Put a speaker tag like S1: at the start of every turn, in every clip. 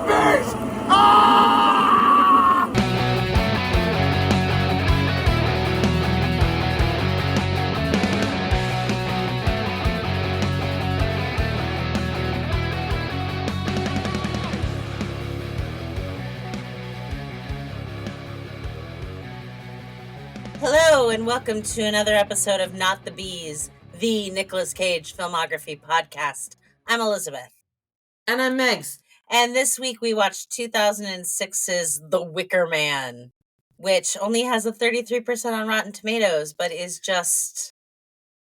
S1: beast! Ah!
S2: Hello, and welcome to another episode of Not the Bees, the Nicolas Cage filmography podcast. I'm Elizabeth.
S3: And I'm Megs.
S2: And this week we watched 2006's The Wicker Man, which only has a 33% on Rotten Tomatoes, but is just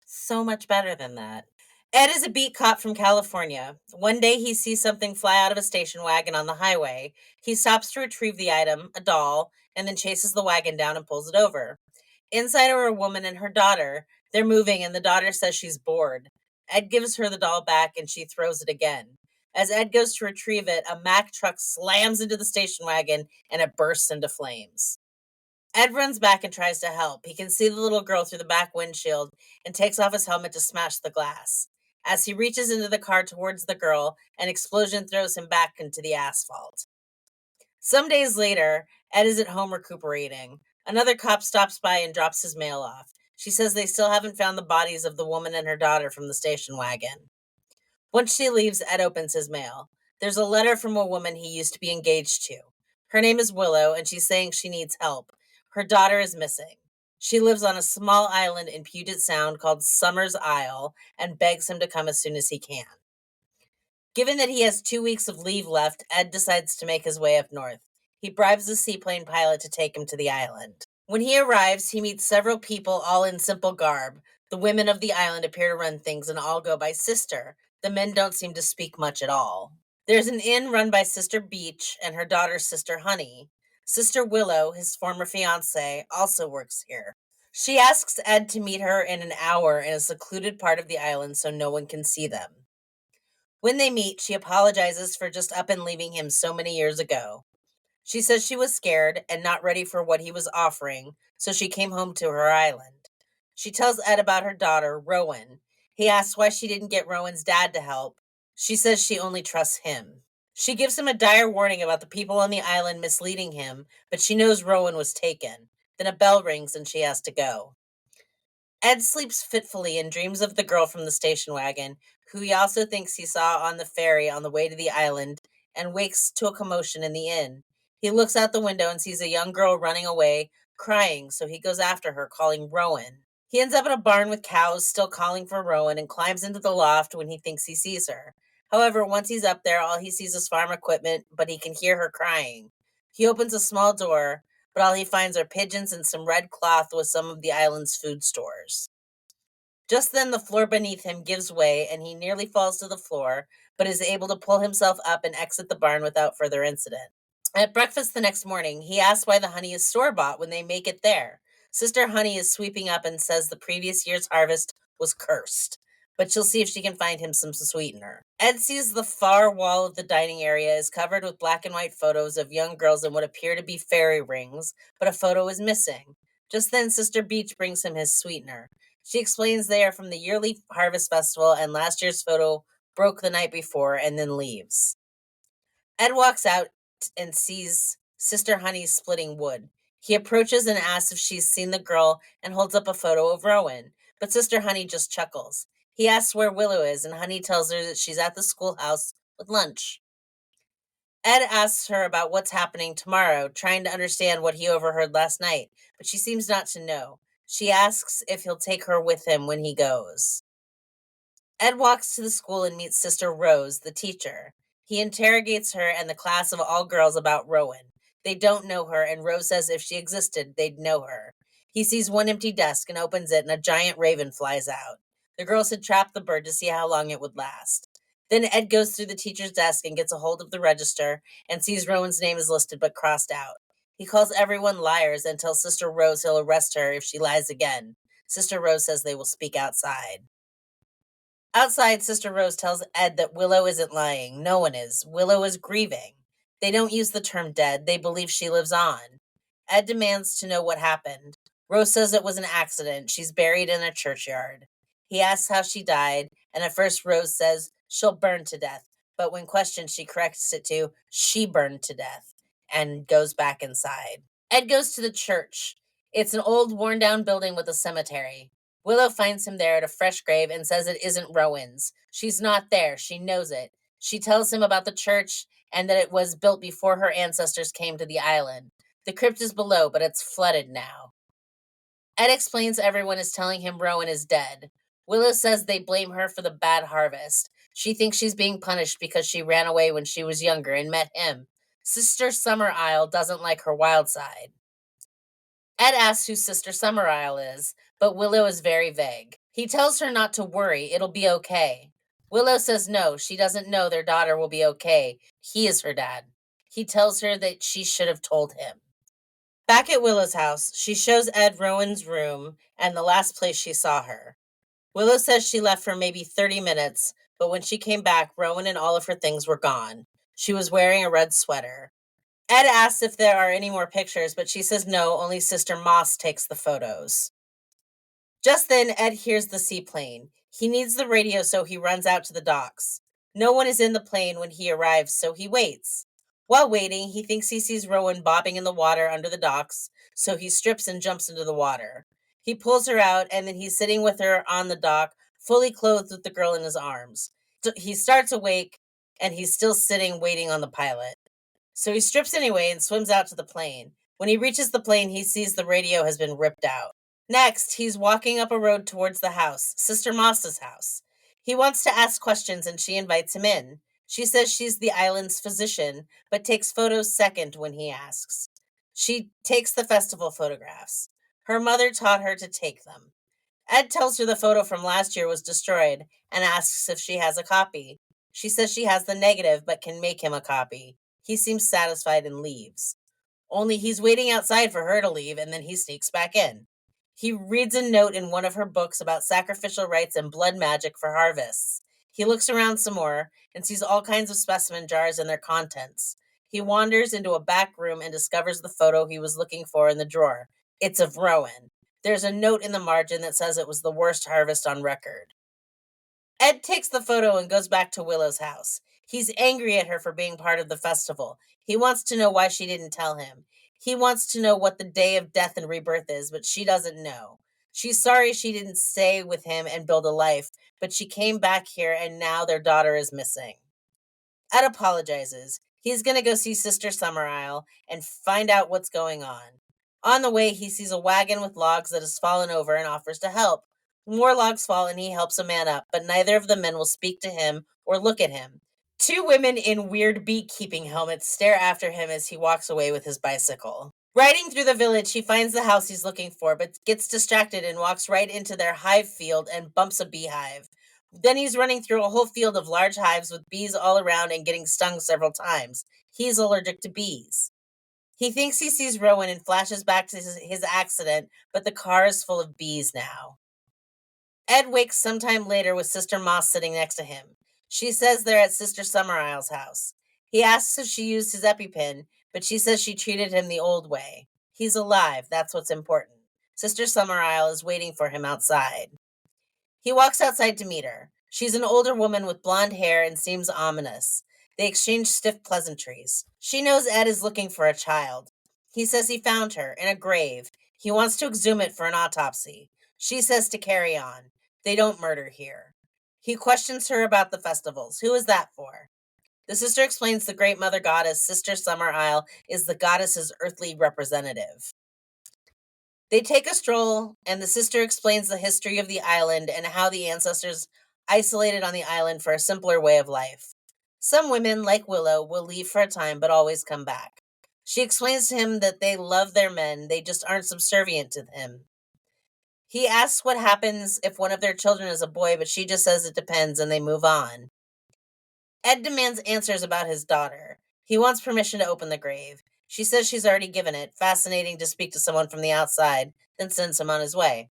S2: so much better than that. Ed is a beat cop from California. One day he sees something fly out of a station wagon on the highway. He stops to retrieve the item, a doll, and then chases the wagon down and pulls it over. Inside are a woman and her daughter. They're moving, and the daughter says she's bored. Ed gives her the doll back, and she throws it again. As Ed goes to retrieve it, a Mack truck slams into the station wagon, and it bursts into flames. Ed runs back and tries to help. He can see the little girl through the back windshield and takes off his helmet to smash the glass. As he reaches into the car towards the girl, an explosion throws him back into the asphalt. Some days later, Ed is at home recuperating. Another cop stops by and drops his mail off. She says they still haven't found the bodies of the woman and her daughter from the station wagon. Once she leaves, Ed opens his mail. There's a letter from a woman he used to be engaged to. Her name is Willow, and she's saying she needs help. Her daughter is missing. She lives on a small island in Puget Sound called Summer's Isle and begs him to come as soon as he can. Given that he has 2 weeks of leave left, Ed decides to make his way up north. He bribes a seaplane pilot to take him to the island. When he arrives, he meets several people, all in simple garb. The women of the island appear to run things and all go by Sister. The men don't seem to speak much at all. There's an inn run by Sister Beach and her daughter, Sister Honey. Sister Willow, his former fiancée, also works here. She asks Ed to meet her in an hour in a secluded part of the island so no one can see them. When they meet, she apologizes for just up and leaving him so many years ago. She says she was scared and not ready for what he was offering, so she came home to her island. She tells Ed about her daughter, Rowan. He asks why she didn't get Rowan's dad to help. She says she only trusts him. She gives him a dire warning about the people on the island misleading him, but she knows Rowan was taken. Then a bell rings and she has to go. Ed sleeps fitfully and dreams of the girl from the station wagon, who he also thinks he saw on the ferry on the way to the island, and wakes to a commotion in the inn. He looks out the window and sees a young girl running away, crying, so he goes after her, calling Rowan. He ends up in a barn with cows, still calling for Rowan, and climbs into the loft when he thinks he sees her. However, once he's up there, all he sees is farm equipment, but he can hear her crying. He opens a small door, but all he finds are pigeons and some red cloth with some of the island's food stores. Just then, the floor beneath him gives way, and he nearly falls to the floor, but is able to pull himself up and exit the barn without further incident. At breakfast the next morning, he asks why the honey is store-bought when they make it there. Sister Honey is sweeping up and says the previous year's harvest was cursed, but she'll see if she can find him some sweetener. Ed sees the far wall of the dining area is covered with black and white photos of young girls in what appear to be fairy rings, but a photo is missing. Just then, Sister Beach brings him his sweetener. She explains they are from the yearly harvest festival and last year's photo broke the night before and then leaves. Ed walks out and sees Sister Honey splitting wood. He approaches and asks if she's seen the girl and holds up a photo of Rowan, but Sister Honey just chuckles. He asks where Willow is, and Honey tells her that she's at the schoolhouse with lunch. Ed asks her about what's happening tomorrow, trying to understand what he overheard last night, but she seems not to know. She asks if he'll take her with him when he goes. Ed walks to the school and meets Sister Rose, the teacher. He interrogates her and the class of all girls about Rowan. They don't know her, and Rose says if she existed, they'd know her. He sees one empty desk and opens it, and a giant raven flies out. The girls had trapped the bird to see how long it would last. Then Ed goes through the teacher's desk and gets a hold of the register and sees Rowan's name is listed but crossed out. He calls everyone liars and tells Sister Rose he'll arrest her if she lies again. Sister Rose says they will speak outside. Outside, Sister Rose tells Ed that Willow isn't lying. No one is. Willow is grieving. They don't use the term dead. They believe she lives on. Ed demands to know what happened. Rose says it was an accident. She's buried in a churchyard. He asks how she died, and at first Rose says she'll burn to death, but when questioned, she corrects it to, she burned to death, and goes back inside. Ed goes to the church. It's an old, worn down building with a cemetery. Willow finds him there at a fresh grave and says it isn't Rowan's. She's not there. She knows it. She tells him about the church and that it was built before her ancestors came to the island. The crypt is below, but it's flooded now. Ed explains everyone is telling him Rowan is dead. Willow says they blame her for the bad harvest. She thinks she's being punished because she ran away when she was younger and met him. Sister Summer Isle doesn't like her wild side. Ed asks who Sister Summer Isle is, but Willow is very vague. He tells her not to worry, it'll be okay. Willow says no, she doesn't know their daughter will be okay. He is her dad. He tells her that she should have told him. Back at Willow's house, she shows Ed Rowan's room and the last place she saw her. Willow says she left for maybe 30 minutes, but when she came back, Rowan and all of her things were gone. She was wearing a red sweater. Ed asks if there are any more pictures, but she says no, only Sister Moss takes the photos. Just then, Ed hears the seaplane. He needs the radio, so he runs out to the docks. No one is in the plane when he arrives, so he waits. While waiting, he thinks he sees Rowan bobbing in the water under the docks, so he strips and jumps into the water. He pulls her out, and then he's sitting with her on the dock, fully clothed with the girl in his arms. So he starts awake, and he's still sitting waiting on the pilot. So he strips anyway and swims out to the plane. When he reaches the plane, he sees the radio has been ripped out. Next, he's walking up a road towards the house, Sister Moss's house. He wants to ask questions and she invites him in. She says she's the island's physician, but takes photos second when he asks. She takes the festival photographs. Her mother taught her to take them. Ed tells her the photo from last year was destroyed and asks if she has a copy. She says she has the negative but can make him a copy. He seems satisfied and leaves. Only he's waiting outside for her to leave, and then he sneaks back in. He reads a note in one of her books about sacrificial rites and blood magic for harvests. He looks around some more and sees all kinds of specimen jars and their contents. He wanders into a back room and discovers the photo he was looking for in the drawer. It's of Rowan. There's a note in the margin that says it was the worst harvest on record. Ed takes the photo and goes back to Willow's house. He's angry at her for being part of the festival. He wants to know why she didn't tell him. He wants to know what the day of death and rebirth is, but she doesn't know. She's sorry she didn't stay with him and build a life, but she came back here and now their daughter is missing. Ed apologizes. He's going to go see Sister Summer Isle and find out what's going on. On the way, he sees a wagon with logs that has fallen over and offers to help. More logs fall and he helps a man up, but neither of the men will speak to him or look at him. Two women in weird beekeeping helmets stare after him as he walks away with his bicycle. Riding through the village, he finds the house he's looking for, but gets distracted and walks right into their hive field and bumps a beehive. Then he's running through a whole field of large hives with bees all around and getting stung several times. He's allergic to bees. He thinks he sees Rowan and flashes back to his accident, but the car is full of bees now. Ed wakes sometime later with Sister Moss sitting next to him. She says they're at Sister Summer Isle's house. He asks if she used his EpiPen, but she says she treated him the old way. He's alive, that's what's important. Sister Summer Isle is waiting for him outside. He walks outside to meet her. She's an older woman with blonde hair and seems ominous. They exchange stiff pleasantries. She knows Ed is looking for a child. He says he found her in a grave. He wants to exhume it for an autopsy. She says to carry on. They don't murder here. He questions her about the festivals. Who is that for? The sister explains the great mother goddess, Sister Summer Isle, is the goddess's earthly representative. They take a stroll, and the sister explains the history of the island and how the ancestors isolated on the island for a simpler way of life. Some women, like Willow, will leave for a time but always come back. She explains to him that they love their men, they just aren't subservient to him. He asks what happens if one of their children is a boy, but she just says it depends and they move on. Ed demands answers about his daughter. He wants permission to open the grave. She says she's already given it, fascinating to speak to someone from the outside, then sends him on his way.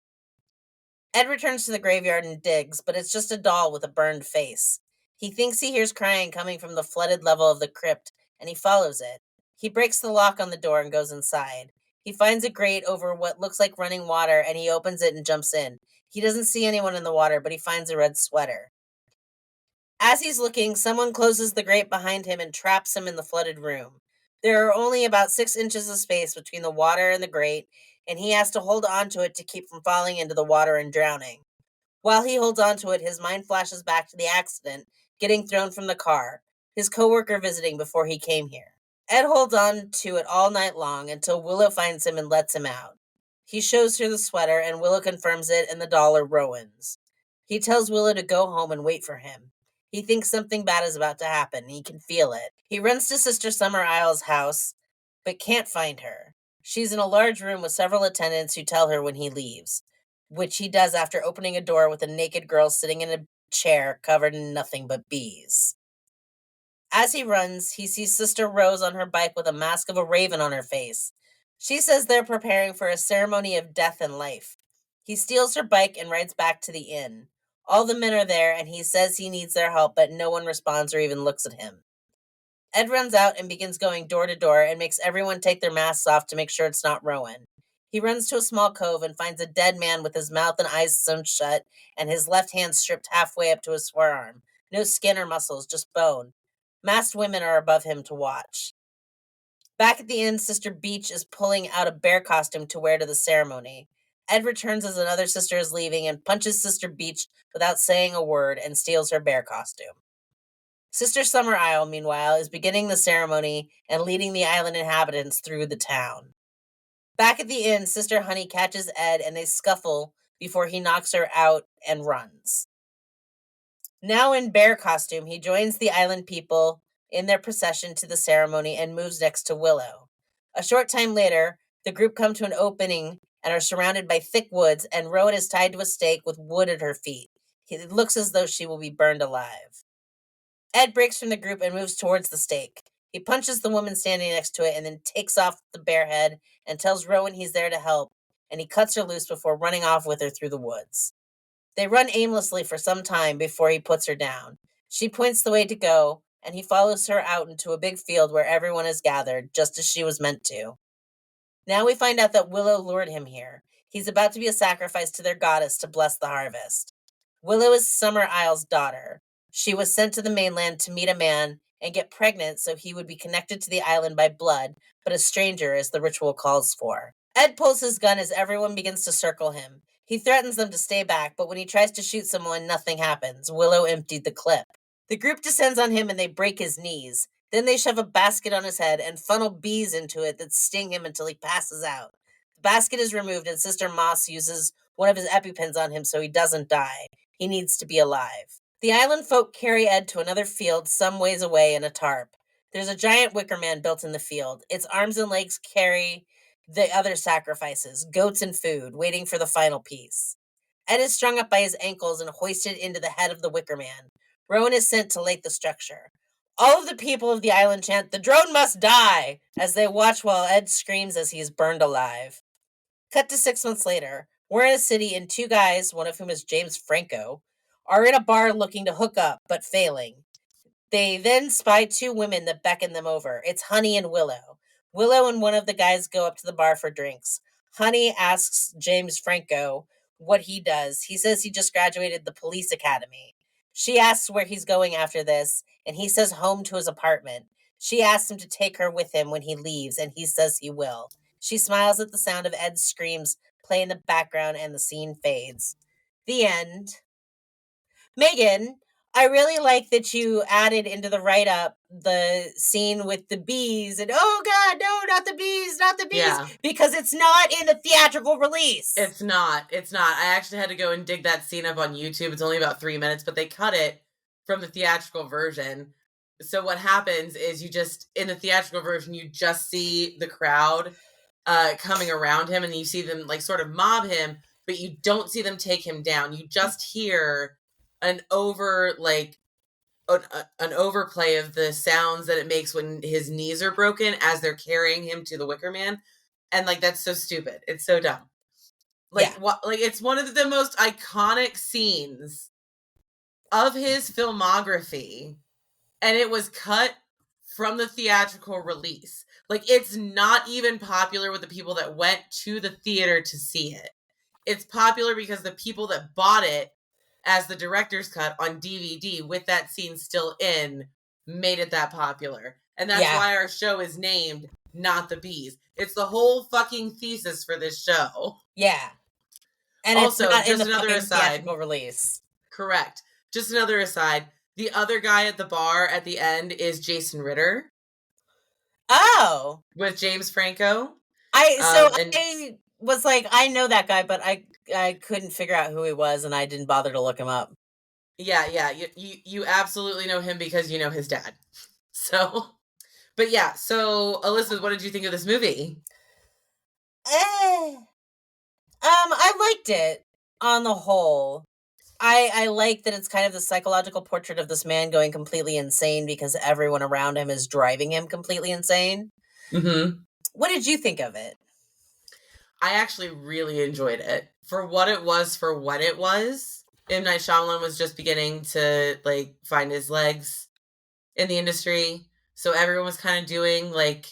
S2: Ed returns to the graveyard and digs, but it's just a doll with a burned face. He thinks he hears crying coming from the flooded level of the crypt, and he follows it. He breaks the lock on the door and goes inside. He finds a grate over what looks like running water, and he opens it and jumps in. He doesn't see anyone in the water, but he finds a red sweater. As he's looking, someone closes the grate behind him and traps him in the flooded room. There are only about 6 inches of space between the water and the grate, and he has to hold on to it to keep from falling into the water and drowning. While he holds on to it, his mind flashes back to the accident, getting thrown from the car, his coworker visiting before he came here. Ed holds on to it all night long until Willow finds him and lets him out. He shows her the sweater, and Willow confirms it and the doll are Rowan's. He tells Willow to go home and wait for him. He thinks something bad is about to happen. He can feel it. He runs to Sister Summer Isle's house, but can't find her. She's in a large room with several attendants who tell her when he leaves, which he does after opening a door with a naked girl sitting in a chair covered in nothing but bees. As he runs, he sees Sister Rose on her bike with a mask of a raven on her face. She says they're preparing for a ceremony of death and life. He steals her bike and rides back to the inn. All the men are there, and he says he needs their help, but no one responds or even looks at him. Ed runs out and begins going door to door and makes everyone take their masks off to make sure it's not Rowan. He runs to a small cove and finds a dead man with his mouth and eyes sewn shut and his left hand stripped halfway up to his forearm. No skin or muscles, just bone. Masked women are above him to watch. Back at the inn, Sister Beach is pulling out a bear costume to wear to the ceremony. Ed returns as another sister is leaving and punches Sister Beach without saying a word and steals her bear costume. Sister Summer Isle, meanwhile, is beginning the ceremony and leading the island inhabitants through the town. Back at the inn, Sister Honey catches Ed and they scuffle before he knocks her out and runs. Now in bear costume, he joins the island people in their procession to the ceremony and moves next to Willow. A short time later, the group come to an opening and are surrounded by thick woods, and Rowan is tied to a stake with wood at her feet. It looks as though she will be burned alive. Ed breaks from the group and moves towards the stake. He punches the woman standing next to it and then takes off the bear head and tells Rowan he's there to help, and he cuts her loose before running off with her through the woods. They run aimlessly for some time before he puts her down. She points the way to go, and he follows her out into a big field where everyone is gathered, just as she was meant to. Now we find out that Willow lured him here. He's about to be a sacrifice to their goddess to bless the harvest. Willow is Summer Isle's daughter. She was sent to the mainland to meet a man and get pregnant so he would be connected to the island by blood, but a stranger as the ritual calls for. Ed pulls his gun as everyone begins to circle him. He threatens them to stay back, but when he tries to shoot someone, nothing happens. Willow emptied the clip. The group descends on him and they break his knees. Then they shove a basket on his head and funnel bees into it that sting him until he passes out. The basket is removed and Sister Moss uses one of his EpiPens on him so he doesn't die. He needs to be alive. The island folk carry Ed to another field some ways away in a tarp. There's a giant Wicker Man built in the field. Its arms and legs carry the other sacrifices, goats and food, waiting for the final piece. Ed is strung up by his ankles and hoisted into the head of the Wicker Man. Rowan is sent to light the structure. All of the people of the island chant, "The drone must die!" as they watch while Ed screams as he is burned alive. Cut to 6 months later. We're in a city and 2 guys, one of whom is James Franco, are in a bar looking to hook up, but failing. They then spy 2 women that beckon them over. It's Honey and Willow. Willow and one of the guys go up to the bar for drinks. Honey asks James Franco what he does. He says he just graduated the police academy. She asks where he's going after this, and he says home to his apartment. She asks him to take her with him when he leaves, and he says he will. She smiles at the sound of Ed's screams play in the background, and the scene fades. The end. Megan, I really like that you added into the write-up the scene with the bees and, oh God, no, not the bees,
S1: Yeah.
S2: because it's not in the theatrical release.
S1: It's not. I actually had to go and dig that scene up on YouTube. It's only about 3 minutes, but they cut it from the theatrical version. So what happens is in the theatrical version, you just see the crowd coming around him and you see them like sort of mob him, but you don't see them take him down. You just hear an overplay of the sounds that it makes when his knees are broken as they're carrying him to the Wicker Man. And like, that's so stupid. It's so dumb. Like, it's one of the most iconic scenes of his filmography, and it was cut from the theatrical release. Like, it's not even popular with the people that went to the theater to see it. It's popular because the people that bought it as the director's cut on DVD with that scene still in made it that popular. And that's why our show is named Not the Bees. It's the whole fucking thesis for this show.
S2: Yeah. And
S1: also,
S2: it's not
S1: just
S2: in the
S1: another aside,
S2: theatrical release.
S1: Correct. Just another aside. The other guy at the bar at the end is Jason Ritter.
S2: Oh.
S1: With James Franco.
S2: I was like, I know that guy, but I couldn't figure out who he was, and I didn't bother to look him up.
S1: Yeah. You absolutely know him because you know his dad. So, but yeah. So, Elizabeth, what did you think of this movie?
S2: I liked it on the whole. I like that it's kind of the psychological portrait of this man going completely insane because everyone around him is driving him completely insane.
S1: Mm-hmm.
S2: What did you think of it?
S1: I actually really enjoyed it. For what it was, M. Night Shyamalan was just beginning to, like, find his legs in the industry. So everyone was kind of doing, like,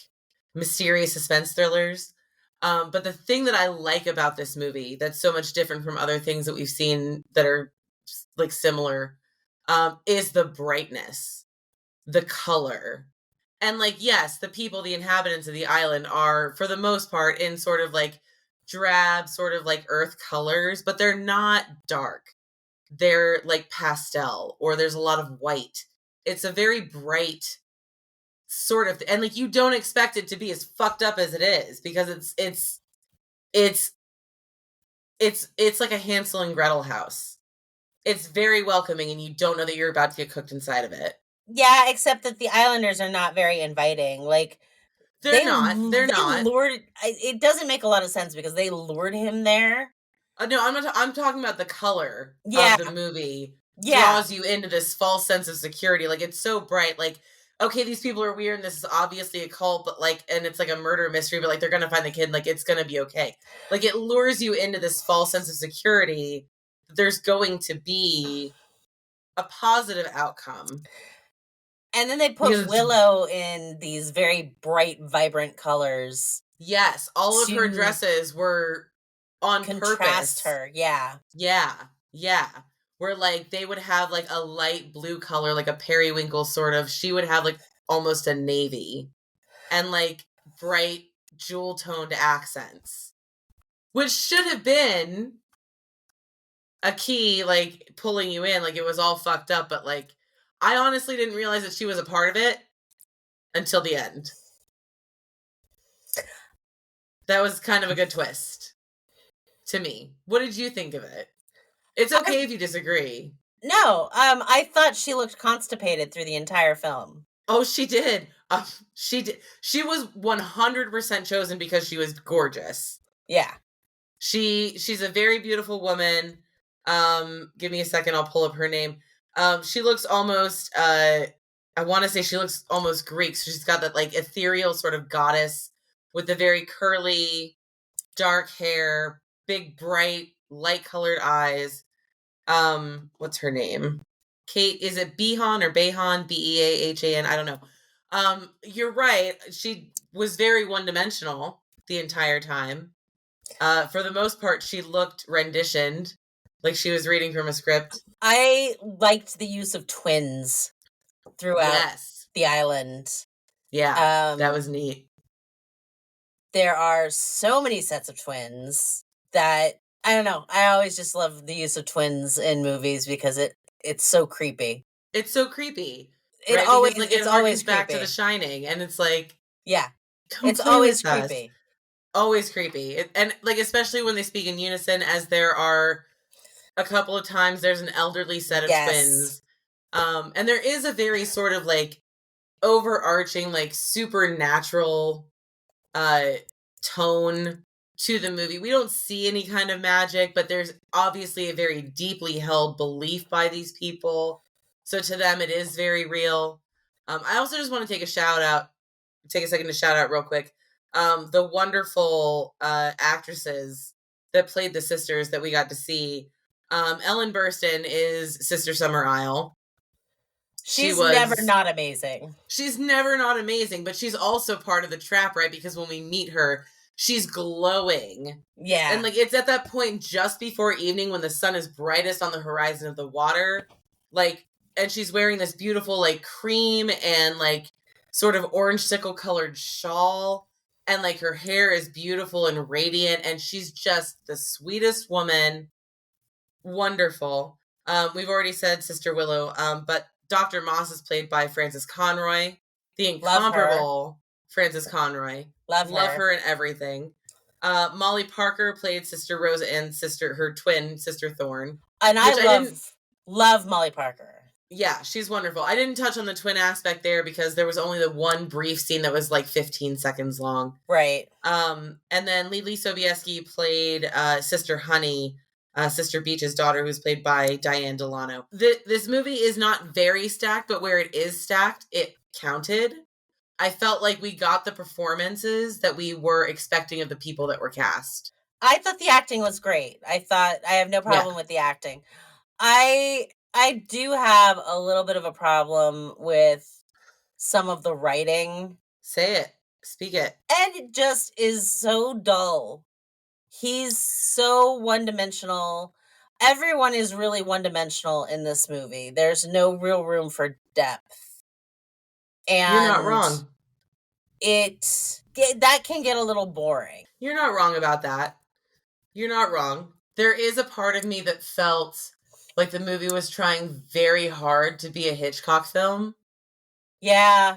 S1: mysterious suspense thrillers. But the thing that I like about this movie that's so much different from other things that we've seen that are, like, similar, is the brightness, the color. And, like, yes, the people, the inhabitants of the island are, for the most part, in sort of, like, drab, sort of, like, earth colors, but they're not dark. They're, like, pastel, or there's a lot of white. It's a very bright sort of, and, like, you don't expect it to be as fucked up as it is, because it's like a Hansel and Gretel house. It's very welcoming, and you don't know that you're about to get cooked inside of it.
S2: Yeah, except that the islanders are not very inviting. Like,
S1: they're not.
S2: Lured. It doesn't make a lot of sense because they lured him there.
S1: No, I'm talking about the color of the movie. Draws you into this false sense of security. Like, it's so bright. Like, okay, these people are weird, and this is obviously a cult, but, like, and it's like a murder mystery, but, like, they're gonna find the kid, and, like, it's gonna be okay. Like, it lures you into this false sense of security. There's going to be a positive outcome.
S2: And then they put Willow in these very bright, vibrant colors.
S1: Yes, all of her dresses were on
S2: contrast
S1: purpose.
S2: Her, yeah.
S1: Yeah. Where, like, they would have, like, a light blue color, like a periwinkle sort of. She would have, like, almost a navy. And, like, bright, jewel-toned accents. Which should have been a key, like, pulling you in. Like, it was all fucked up, but, like, I honestly didn't realize that she was a part of it until the end. That was kind of a good twist to me. What did you think of it? It's okay if you disagree.
S2: No, I thought she looked constipated through the entire film.
S1: Oh, she did. She did. She was 100% chosen because she was gorgeous.
S2: Yeah.
S1: She's a very beautiful woman. Give me a second, I'll pull up her name. She looks almost, I want to say she looks almost Greek. So she's got that, like, ethereal sort of goddess with the very curly, dark hair, big, bright, light-colored eyes. What's her name? Kate, is it Behan or Behan? Beahan? I don't know. You're right. She was very one-dimensional the entire time. For the most part, she looked renditioned, like she was reading from a script.
S2: I liked the use of twins throughout the island.
S1: Yeah, that was neat.
S2: There are so many sets of twins that, I don't know, I always just love the use of twins in movies because it's so creepy.
S1: It's so creepy.
S2: It always, like, it's always
S1: back to The Shining, and it's like,
S2: yeah, it's always creepy.
S1: Always creepy. And, like, especially when they speak in unison, as there are a couple of times there's an elderly set of twins. And there is a very sort of, like, overarching, like, supernatural tone to the movie. We don't see any kind of magic, but there's obviously a very deeply held belief by these people. So to them, it is very real. I also just want to take a second to shout out real quick. The wonderful actresses that played the sisters that we got to see. Ellen Burstyn is Sister Summer Isle.
S2: She's never not amazing.
S1: She's never not amazing, but she's also part of the trap, right? Because when we meet her, she's glowing.
S2: Yeah.
S1: And like it's at that point just before evening when the sun is brightest on the horizon of the water. Like, and she's wearing this beautiful like cream and like sort of orange sickle colored shawl. And like her hair is beautiful and radiant. And she's just the sweetest woman. Wonderful. We've already said Sister Willow, but Dr. Moss is played by Frances Conroy, the incomparable Frances Conroy.
S2: Love
S1: her and everything. Molly Parker played Sister Rose and her twin, Sister Thorne.
S2: And I love Molly Parker.
S1: Yeah, she's wonderful. I didn't touch on the twin aspect there because there was only the one brief scene that was like 15 seconds long.
S2: Right.
S1: And then Lily Sobieski played Sister Honey, Sister Beach's daughter, who's played by Diane Delano. This movie is not very stacked, but where it is stacked, it counted. I felt like we got the performances that we were expecting of the people that were cast.
S2: I thought the acting was great. I have no problem with the acting. I do have a little bit of a problem with some of the writing.
S1: Say it. Speak it.
S2: And it just is so dull. He's so one-dimensional. Everyone is really one-dimensional in this movie. There's no real room for depth. And
S1: you're not wrong.
S2: That can get a little boring.
S1: You're not wrong about that. You're not wrong. There is a part of me that felt like the movie was trying very hard to be a Hitchcock film.
S2: Yeah.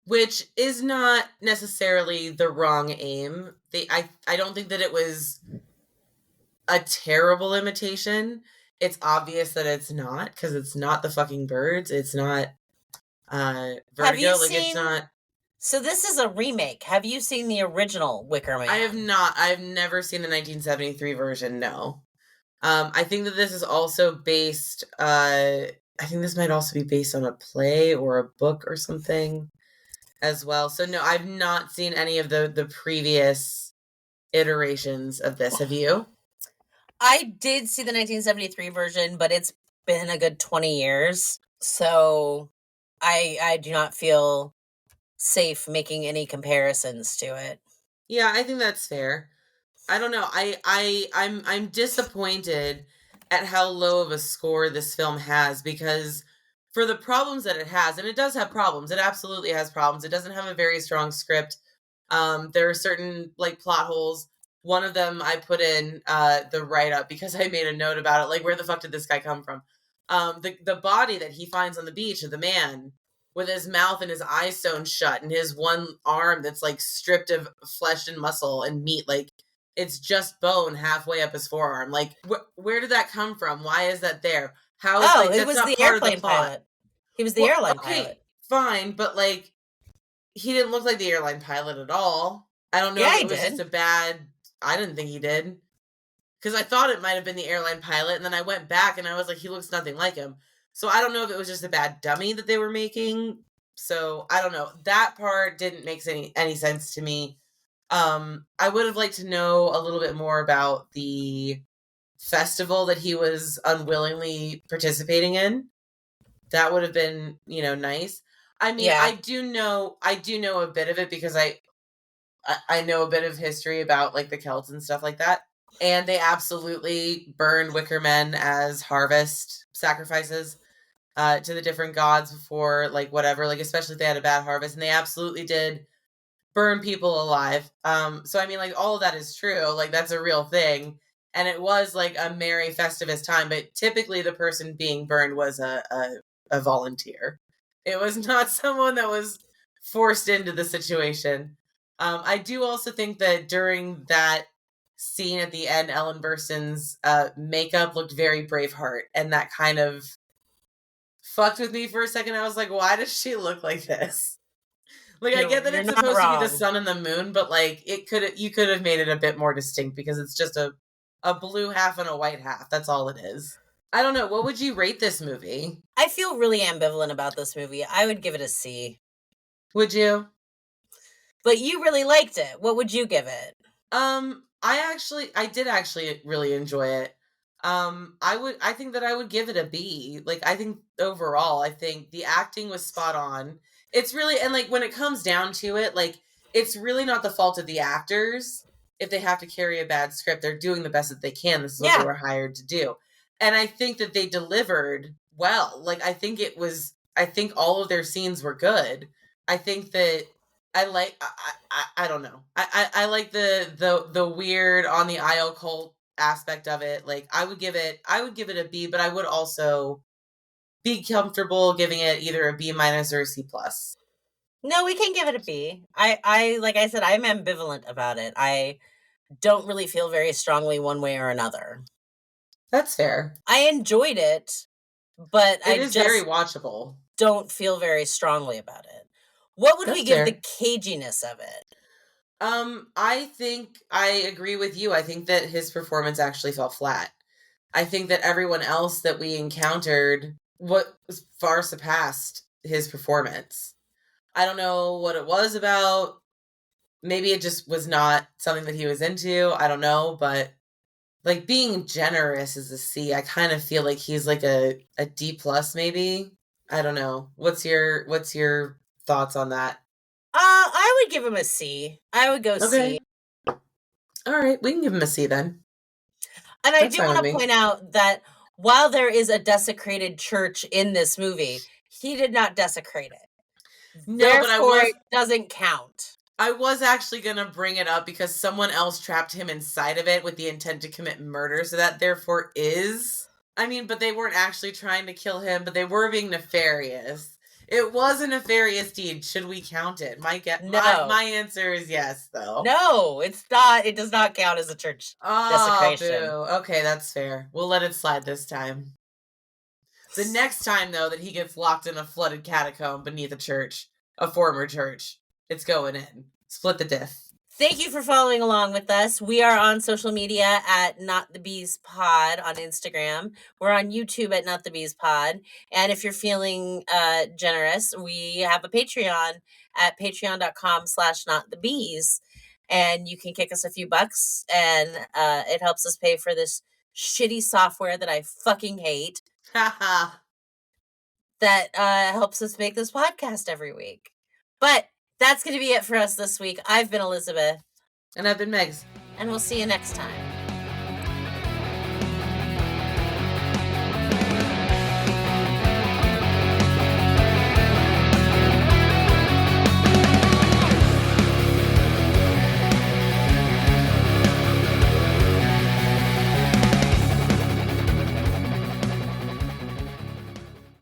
S1: Which is not necessarily the wrong aim. I don't think that it was a terrible imitation. It's obvious that it's not, because it's not the fucking Birds. It's not Vertigo. It's not.
S2: So this is a remake. Have you seen the original Wicker Man?
S1: I have not. I've never seen the 1973 version, no. I think that this is also based, I think this might also be based on a play or a book or something as well. So no, I've not seen any of the previous iterations of this. Have you?
S2: I did see the 1973 version, but it's been a good 20 years. So I do not feel safe making any comparisons to it.
S1: Yeah, I think that's fair. I don't know. I'm disappointed at how low of a score this film has, because for the problems that it has, and it does have problems. It absolutely has problems. It doesn't have a very strong script. There are certain like plot holes. One of them I put in the write-up because I made a note about it. Like, where the fuck did this guy come from? The body that he finds on the beach of the man with his mouth and his eyes sewn shut and his one arm that's like stripped of flesh and muscle and meat, like it's just bone halfway up his forearm. Like, where did that come from? Why is that there? How is like,
S2: it was the airplane pilot. He was the airline pilot.
S1: Fine, but like, he didn't look like the airline pilot at all. I don't know if it was just a bad. I didn't think he did, because I thought it might have been the airline pilot, and then I went back and I was like, he looks nothing like him. So I don't know if it was just a bad dummy that they were making. So I don't know. That part didn't make any sense to me. I would have liked to know a little bit more about the festival that he was unwillingly participating in. That would have been, nice. I mean, yeah. I do know a bit of it because I know a bit of history about like the Celts and stuff like that. And they absolutely burned Wicker Men as harvest sacrifices to the different gods before, like, whatever, like, especially if they had a bad harvest. And they absolutely did burn people alive. So, I mean, like, all of that is true. Like, that's a real thing. And it was, like, a merry, festivus time. But typically the person being burned was a volunteer. It was not someone that was forced into the situation. I do also think that during that scene at the end, Ellen Burstyn's makeup looked very Braveheart, and that kind of fucked with me for a second. I was like, why does she look like this? Like, I get that it's supposed to be the sun and the moon, but like you could have made it a bit more distinct, because it's just a blue half and a white half. That's all it is. I don't know. What would you rate this movie? I feel really ambivalent about this movie. I would give it a C. Would you? But you really liked it. What would you give it? I did actually really enjoy it. I think that I would give it a B. Like, I think overall, I think the acting was spot on. It's really, and like, when it comes down to it, like, it's really not the fault of the actors. if they have to carry a bad script, they're doing the best that they can. This is what they were hired to do. And I think that they delivered well. Like, I think all of their scenes were good. I think that I don't know. I like the weird on the aisle cult aspect of it. Like, I would give it a B, but I would also be comfortable giving it either a B- or a C+.
S2: No, we can give it a B. I like I said, I'm ambivalent about it. I don't really feel very strongly one way or another.
S1: That's fair.
S2: I enjoyed it, but
S1: it is very watchable.
S2: Don't feel very strongly about it. What would we give the caginess of it?
S1: I think I agree with you. I think that his performance actually fell flat. I think that everyone else that we encountered far surpassed his performance. I don't know what it was about. Maybe it just was not something that he was into. I don't know, but like, being generous is a C. I kind of feel like he's like a D+, maybe. I don't know. What's your thoughts on that?
S2: I would give him a C. I would go C.
S1: All right, we can give him a C then.
S2: And I do want to point out that while there is a desecrated church in this movie, he did not desecrate it. No, therefore, it doesn't count.
S1: I was actually going to bring it up because someone else trapped him inside of it with the intent to commit murder. So that therefore is... I mean, but they weren't actually trying to kill him, but they were being nefarious. It was a nefarious deed. Should we count it? My answer is yes, though.
S2: No, it's not. It does not count as a church desecration.
S1: Boo. Okay, that's fair. We'll let it slide this time. The next time, though, that he gets locked in a flooded catacomb beneath a church, a former church, it's going in. Split the diff.
S2: Thank you for following along with us. We are on social media at Not the Bees Pod on Instagram. We're on YouTube at Not the Bees Pod. And if you're feeling generous, we have a Patreon at patreon.com/notthebees. And you can kick us a few bucks, and it helps us pay for this shitty software that I fucking hate. That helps us make this podcast every week. But that's going to be it for us this week. I've been Elizabeth.
S1: And I've been Megs.
S2: And we'll see you next time.